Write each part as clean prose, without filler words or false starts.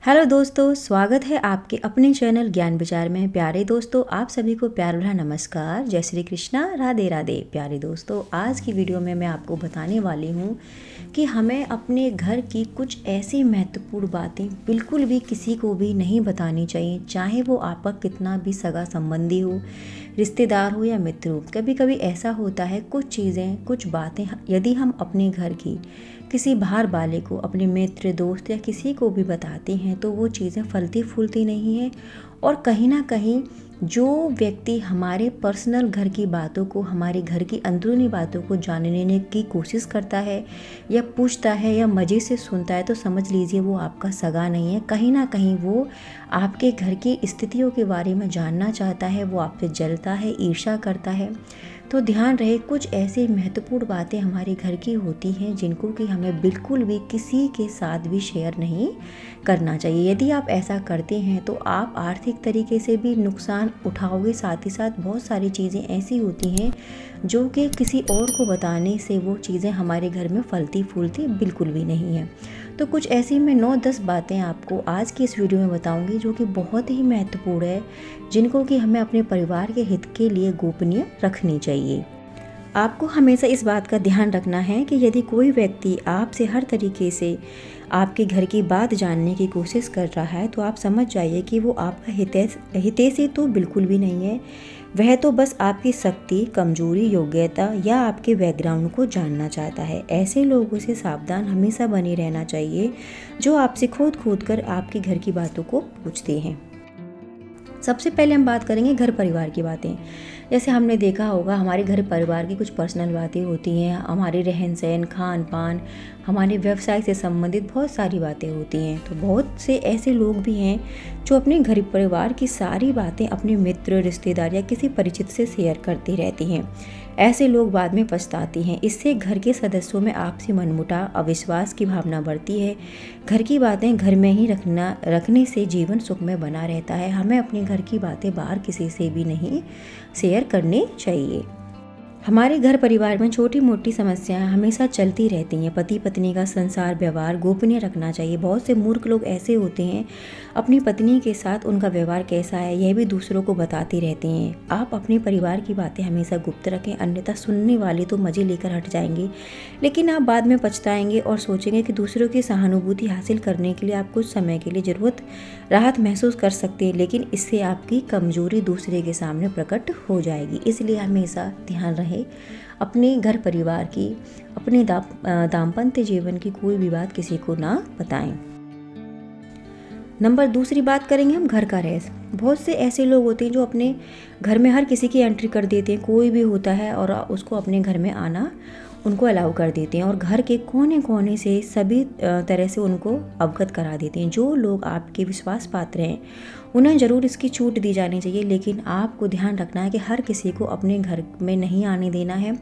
Hello दोस्तों, स्वागत है आपके अपने चैनल ज्ञान विचार में। प्यारे दोस्तों, आप सभी को प्यार भरा नमस्कार। जय श्री कृष्णा, राधे राधे। प्यारे दोस्तों, आज की वीडियो में मैं आपको बताने वाली हूँ कि हमें अपने घर की कुछ ऐसी महत्वपूर्ण बातें बिल्कुल भी किसी को भी नहीं बतानी चाहिए, चाहे वो आपका कितना भी सगा संबंधी हो, रिश्तेदार हो या मित्र हो। कभी कभी ऐसा होता है, कुछ चीज़ें, कुछ बातें यदि हम अपने घर की किसी बाहर वाले को, अपने मित्र, दोस्त या किसी को भी बताते हैं तो वो चीज़ें फलती फूलती नहीं हैं। और कहीं ना कहीं जो व्यक्ति हमारे पर्सनल घर की बातों को, हमारे घर की अंदरूनी बातों को जानने की कोशिश करता है या पूछता है या मज़े से सुनता है, तो समझ लीजिए वो आपका सगा नहीं है। कहीं ना कहीं वो आपके घर की स्थितियों के बारे में जानना चाहता है, वो आप पे जलता है, ईर्ष्या करता है। तो ध्यान रहे, कुछ ऐसी महत्वपूर्ण बातें हमारे घर की होती हैं जिनको कि हमें बिल्कुल भी किसी के साथ भी शेयर नहीं करना चाहिए। यदि आप ऐसा करते हैं तो आप आर्थिक तरीके से भी नुकसान उठाओगे, साथ ही साथ बहुत सारी चीज़ें ऐसी होती हैं जो कि किसी और को बताने से वो चीज़ें हमारे घर में फलती फूलती बिल्कुल भी नहीं है। तो कुछ ऐसी मैं 9-10 बातें आपको आज की इस वीडियो में बताऊंगी जो कि बहुत ही महत्वपूर्ण है, जिनको कि हमें अपने परिवार के हित के लिए गोपनीय रखनी चाहिए। आपको हमेशा इस बात का ध्यान रखना है कि यदि कोई व्यक्ति आपसे हर तरीके से आपके घर की बात जानने की कोशिश कर रहा है तो आप समझ जाइए कि वो आपका हितैषी तो बिल्कुल भी नहीं है। वह तो बस आपकी शक्ति, कमजोरी, योग्यता या आपके बैकग्राउंड को जानना चाहता है। ऐसे लोगों से सावधान हमेशा बने रहना चाहिए जो आपसे खोद कर आपके घर की बातों को पूछते हैं। सबसे पहले हम बात करेंगे घर परिवार की बातें। जैसे हमने देखा होगा, हमारे घर परिवार की कुछ पर्सनल बातें होती हैं, हमारे रहन सहन, खान पान, हमारे व्यवसाय से संबंधित बहुत सारी बातें होती हैं। तो बहुत से ऐसे लोग भी हैं जो अपने घर परिवार की सारी बातें अपने मित्र, रिश्तेदार या किसी परिचित से शेयर करती रहती हैं। ऐसे लोग बाद में पछताते हैं। इससे घर के सदस्यों में आपसी मनमुटाव, अविश्वास की भावना बढ़ती है। घर की बातें घर में ही रखने से जीवन सुखमय बना रहता है। हमें अपने घर की बातें बाहर किसी से भी नहीं शेयर करनी चाहिए। हमारे घर परिवार में छोटी मोटी समस्याएं हमेशा चलती रहती हैं। पति पत्नी का संसार व्यवहार गोपनीय रखना चाहिए। बहुत से मूर्ख लोग ऐसे होते हैं, अपनी पत्नी के साथ उनका व्यवहार कैसा है यह भी दूसरों को बताते रहते हैं। आप अपने परिवार की बातें हमेशा गुप्त रखें, अन्यथा सुनने वाले तो मजे लेकर हट जाएंगे, लेकिन आप बाद में पछताएंगे और सोचेंगे कि दूसरों की सहानुभूति हासिल करने के लिए आप कुछ समय के लिए राहत महसूस कर सकते हैं, लेकिन इससे आपकी कमजोरी दूसरे के सामने प्रकट हो जाएगी। इसलिए हमेशा ध्यान रहे, अपने घर परिवार की, अपने दाम्पत्य जीवन की कोई भी बात किसी को ना बताएं। दूसरी बात करेंगे हम घर का रहस्य। बहुत से ऐसे लोग होते हैं जो अपने घर में हर किसी की एंट्री कर देते हैं, कोई भी होता है और उसको अपने घर में आना उनको अलाउ कर देते हैं और घर के कोने कोने से सभी तरह से उनको अवगत करा देते हैं। जो लोग आपके विश्वास पात्र हैं उन्हें ज़रूर इसकी छूट दी जानी चाहिए, लेकिन आपको ध्यान रखना है कि हर किसी को अपने घर में नहीं आने देना है।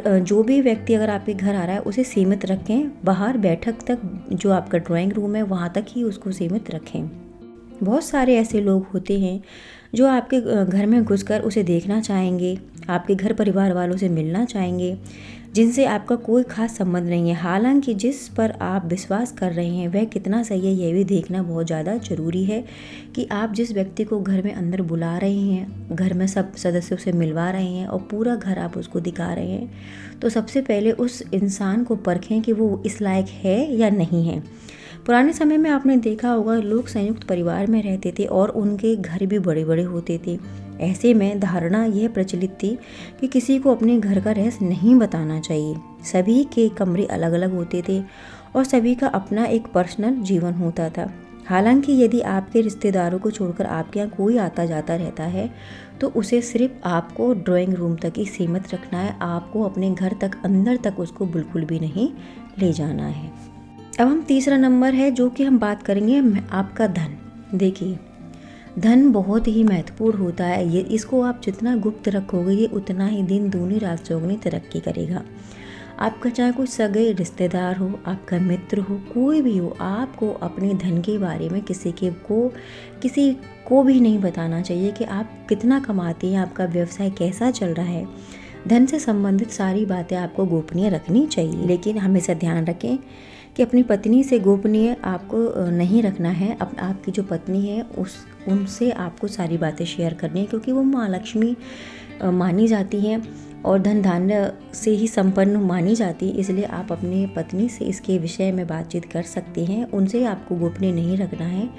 जो भी व्यक्ति अगर आपके घर आ रहा है उसे सीमित रखें। बाहर बैठक तक, जो आपका ड्राइंग रूम है वहाँ तक ही उसको सीमित रखें। बहुत सारे ऐसे लोग होते हैं जो आपके घर में घुसकर उसे देखना चाहेंगे, आपके घर परिवार वालों से मिलना चाहेंगे, जिनसे आपका कोई खास संबंध नहीं है। हालांकि जिस पर आप विश्वास कर रहे हैं वह कितना सही है यह भी देखना बहुत ज़्यादा ज़रूरी है कि आप जिस व्यक्ति को घर में अंदर बुला रहे हैं, घर में सब सदस्यों से मिलवा रहे हैं और पूरा घर आप उसको दिखा रहे हैं, तो सबसे पहले उस इंसान को परखें कि वो इस लायक है या नहीं है। पुराने समय में आपने देखा होगा, लोग संयुक्त परिवार में रहते थे और उनके घर भी बड़े बड़े होते थे। ऐसे में धारणा यह प्रचलित थी कि किसी को अपने घर का रहस्य नहीं बताना चाहिए। सभी के कमरे अलग अलग होते थे और सभी का अपना एक पर्सनल जीवन होता था। हालांकि यदि आपके रिश्तेदारों को छोड़कर आपके यहाँ कोई आता जाता रहता है तो उसे सिर्फ आपको ड्राइंग रूम तक ही सीमित रखना है। आपको अपने घर तक, अंदर तक उसको बिल्कुल भी नहीं ले जाना है। अब हम तीसरा नंबर है जो कि हम बात करेंगे आपका धन। देखिए, धन बहुत ही महत्वपूर्ण होता है। ये इसको आप जितना गुप्त रखोगे ये उतना ही दिन दूनी रात चौगुनी तरक्की करेगा। आपका चाहे कोई सगे रिश्तेदार हो, आपका मित्र हो, कोई भी हो, आपको अपने धन के बारे में किसी को भी नहीं बताना चाहिए कि आप कितना कमाते हैं, आपका व्यवसाय कैसा चल रहा है। धन से संबंधित सारी बातें आपको गोपनीय रखनी चाहिए, लेकिन हमेशा ध्यान रखें कि अपनी पत्नी से गोपनीय आपको नहीं रखना है। आपकी जो पत्नी है उनसे आपको सारी बातें शेयर करनी है, क्योंकि वो माँ लक्ष्मी मानी जाती हैं और धन धान्य से ही संपन्न मानी जाती है। इसलिए आप अपनी पत्नी से इसके विषय में बातचीत कर सकते हैं। उनसे आपको गोपनीय नहीं रखना है,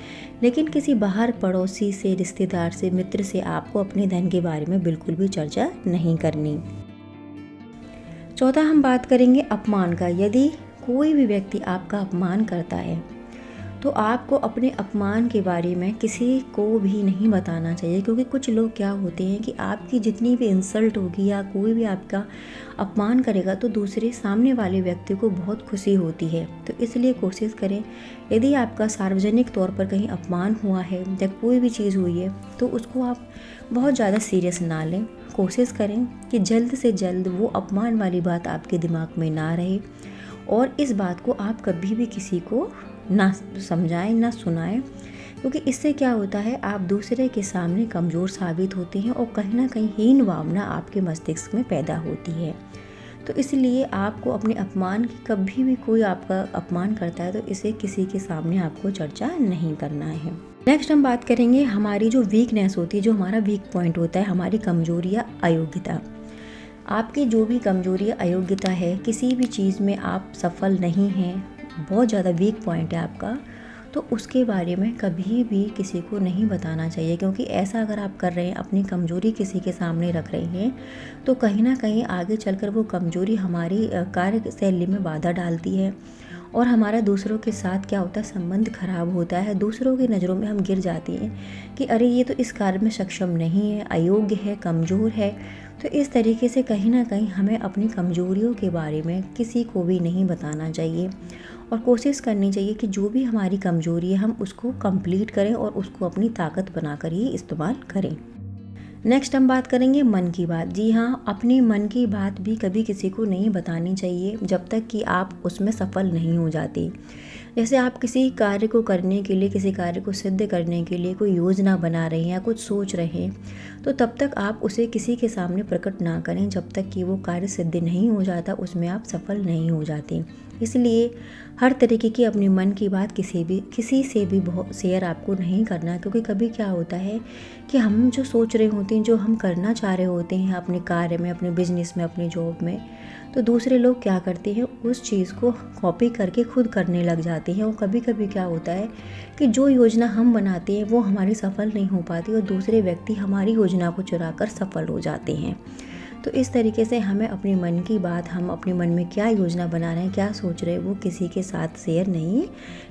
लेकिन किसी बाहर पड़ोसी से, रिश्तेदार से, मित्र से आपको अपने धन के बारे में बिल्कुल भी चर्चा नहीं करनी। चौथा हम बात करेंगे अपमान का। यदि कोई भी व्यक्ति आपका अपमान करता है तो आपको अपने अपमान के बारे में किसी को भी नहीं बताना चाहिए, क्योंकि कुछ लोग क्या होते हैं कि आपकी जितनी भी इंसल्ट होगी या कोई भी आपका अपमान करेगा तो दूसरे सामने वाले व्यक्ति को बहुत खुशी होती है। तो इसलिए कोशिश करें, यदि आपका सार्वजनिक तौर पर कहीं अपमान हुआ है या कोई भी चीज़ हुई है तो उसको आप बहुत ज़्यादा सीरियस ना लें। कोशिश करें कि जल्द से जल्द वो अपमान वाली बात आपके दिमाग में ना रहे, और इस बात को आप कभी भी किसी को ना समझाएं, ना सुनाएं, क्योंकि इससे क्या होता है, आप दूसरे के सामने कमज़ोर साबित होते हैं और कहीं ना कहीं हीन भावना आपके मस्तिष्क में पैदा होती है। तो इसलिए आपको अपने अपमान की, कभी भी कोई आपका अपमान करता है तो इसे किसी के सामने आपको चर्चा नहीं करना है। नेक्स्ट हम बात करेंगे हमारी जो वीकनेस होती है, जो हमारा वीक पॉइंट होता है, हमारी कमजोरी या अयोग्यता। आपकी जो भी कमजोरी या अयोग्यता है, किसी भी चीज़ में आप सफल नहीं हैं, बहुत ज़्यादा वीक पॉइंट है आपका, तो उसके बारे में कभी भी किसी को नहीं बताना चाहिए, क्योंकि ऐसा अगर आप कर रहे हैं, अपनी कमज़ोरी किसी के सामने रख रहे हैं, तो कहीं ना कहीं आगे चलकर वो कमज़ोरी हमारी कार्यशैली में बाधा डालती है और हमारा दूसरों के साथ क्या होता है, संबंध खराब होता है। दूसरों की नज़रों में हम गिर जाते हैं कि अरे ये तो इस कार्य में सक्षम नहीं है, अयोग्य है, कमज़ोर है। तो इस तरीके से कहीं ना कहीं हमें अपनी कमज़ोरियों के बारे में किसी को भी नहीं बताना चाहिए और कोशिश करनी चाहिए कि जो भी हमारी कमज़ोरी है हम उसको कंप्लीट करें और उसको अपनी ताकत बनाकर ही इस्तेमाल करें। नेक्स्ट हम बात करेंगे मन की बात। जी हाँ, अपनी मन की बात भी कभी किसी को नहीं बतानी चाहिए जब तक कि आप उसमें सफल नहीं हो जाते। जैसे आप किसी कार्य को करने के लिए, किसी कार्य को सिद्ध करने के लिए कोई योजना बना रहे हैं या कुछ सोच रहे हैं, तो तब तक आप उसे किसी के सामने प्रकट ना करें जब तक कि वो कार्य सिद्ध नहीं हो जाता, उसमें आप सफल नहीं हो जाते। इसलिए हर तरीके की अपने मन की बात किसी से भी बहुत शेयर आपको नहीं करना, क्योंकि कभी क्या होता है कि हम जो सोच रहे होते हैं, जो हम करना चाह रहे होते हैं अपने कार्य में, अपने बिजनेस में, अपनी जॉब में, तो दूसरे लोग क्या करते हैं, उस चीज़ को कॉपी करके खुद करने लग जाते हैं। और कभी कभी क्या होता है कि जो योजना हम बनाते हैं वो हमारी सफल नहीं हो पाती और दूसरे व्यक्ति हमारी योजना को चुरा कर सफल हो जाते हैं। तो इस तरीके से हमें अपने मन की बात, हम अपने मन में क्या योजना बना रहे हैं, क्या सोच रहे हैं, वो किसी के साथ शेयर नहीं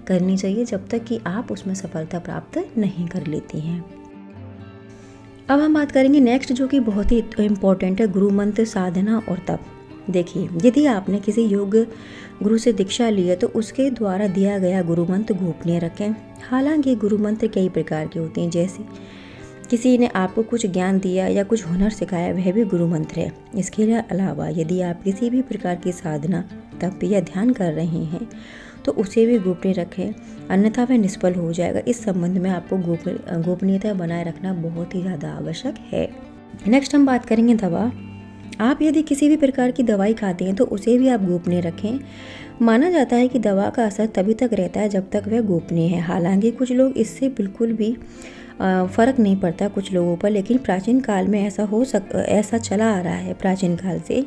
करनी चाहिए जब तक कि आप उसमें सफलता प्राप्त नहीं कर लेती हैं। अब हम बात करेंगे नेक्स्ट, जो कि बहुत ही इम्पोर्टेंट है, गुरु मंत्र साधना और तप। देखिए, यदि आपने किसी योग गुरु से दीक्षा ली है तो उसके द्वारा दिया गया गुरु मंत्र गोपनीय रखें। हालांकि गुरु मंत्र कई प्रकार के होते हैं, जैसे किसी ने आपको कुछ ज्ञान दिया या कुछ हुनर सिखाया, वह भी गुरु मंत्र है। इसके अलावा यदि आप किसी भी प्रकार की साधना, तप या ध्यान कर रहे हैं तो उसे भी गोपनीय रखें, अन्यथा वह निष्फल हो जाएगा। इस संबंध में आपको गोपनीयता बनाए रखना बहुत ही ज़्यादा आवश्यक है। नेक्स्ट हम बात करेंगे दवा। आप यदि किसी भी प्रकार की दवाई खाते हैं तो उसे भी आप गोपनीय रखें। माना जाता है कि दवा का असर तभी तक रहता है जब तक वह गोपनीय है। हालांकि कुछ लोग इससे बिल्कुल भी फ़र्क नहीं पड़ता कुछ लोगों पर, लेकिन प्राचीन काल में ऐसा चला आ रहा है प्राचीन काल से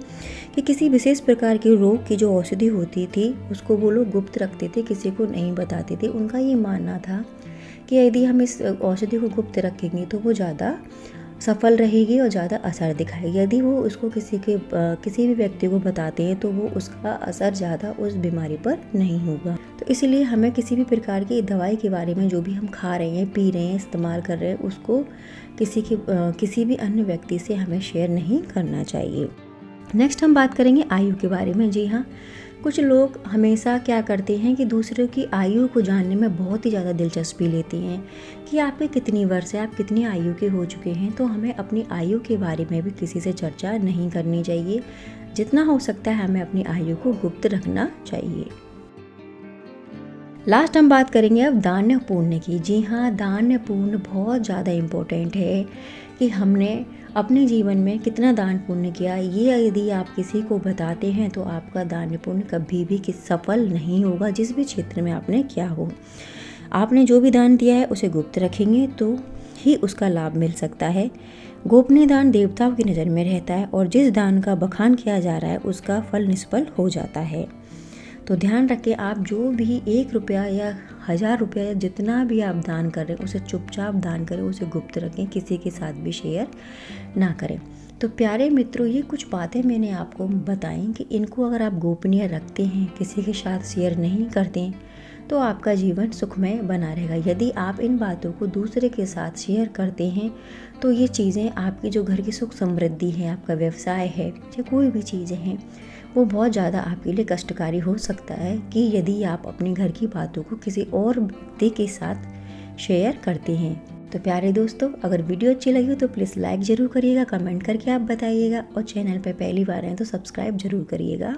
कि किसी विशेष प्रकार के रोग की जो औषधि होती थी उसको वो लोग गुप्त रखते थे, किसी को नहीं बताते थे। उनका ये मानना था कि यदि हम इस औषधि को गुप्त रखेंगे तो वो ज़्यादा सफल रहेगी और ज़्यादा असर दिखाएगी। यदि वो उसको किसी भी व्यक्ति को बताते हैं तो वो उसका असर ज़्यादा उस बीमारी पर नहीं होगा। तो इसलिए हमें किसी भी प्रकार की दवाई के बारे में, जो भी हम खा रहे हैं, पी रहे हैं, इस्तेमाल कर रहे हैं, उसको किसी भी अन्य व्यक्ति से हमें शेयर नहीं करना चाहिए। नेक्स्ट हम बात करेंगे आयु के बारे में। जी हाँ, कुछ लोग हमेशा क्या करते हैं कि दूसरों की आयु को जानने में बहुत ही ज़्यादा दिलचस्पी लेते हैं कि आपके कितनी वर्ष है, आप कितनी आयु के हो चुके हैं। तो हमें अपनी आयु के बारे में भी किसी से चर्चा नहीं करनी चाहिए। जितना हो सकता है हमें अपनी आयु को गुप्त रखना चाहिए। लास्ट हम बात करेंगे अब दान पुण्य की। जी हाँ, दान पुण्य बहुत ज़्यादा इम्पोर्टेंट है कि हमने अपने जीवन में कितना दान पुण्य किया, ये यदि आप किसी को बताते हैं तो आपका दान पुण्य कभी भी सफल नहीं होगा, जिस भी क्षेत्र में आपने किया हो। आपने जो भी दान दिया है उसे गुप्त रखेंगे तो ही उसका लाभ मिल सकता है। गोपनीय दान देवताओं की नज़र में रहता है और जिस दान का बखान किया जा रहा है उसका फल निष्फल हो जाता है। तो ध्यान रखें, आप जो भी 1 रुपया या 1000 रुपया या जितना भी आप दान कर रहे हैं उसे चुपचाप दान करें, उसे गुप्त रखें, किसी के साथ भी शेयर ना करें। तो प्यारे मित्रों, ये कुछ बातें मैंने आपको बताई कि इनको अगर आप गोपनीय रखते हैं, किसी के साथ शेयर नहीं करते हैं, तो आपका जीवन सुखमय बना रहेगा। यदि आप इन बातों को दूसरे के साथ शेयर करते हैं तो ये चीज़ें आपकी जो घर की सुख समृद्धि है, आपका व्यवसाय है या कोई भी चीज़ें हैं, वो बहुत ज़्यादा आपके लिए कष्टकारी हो सकता है कि यदि आप अपने घर की बातों को किसी और व्यक्ति के साथ शेयर करते हैं। तो प्यारे दोस्तों, अगर वीडियो अच्छी लगी हो तो प्लीज़ लाइक ज़रूर करिएगा, कमेंट करके आप बताइएगा और चैनल पर पहली बार आए तो सब्सक्राइब ज़रूर करिएगा।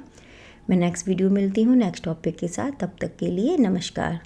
मैं नेक्स्ट वीडियो मिलती हूँ नेक्स्ट टॉपिक के साथ, तब तक के लिए नमस्कार।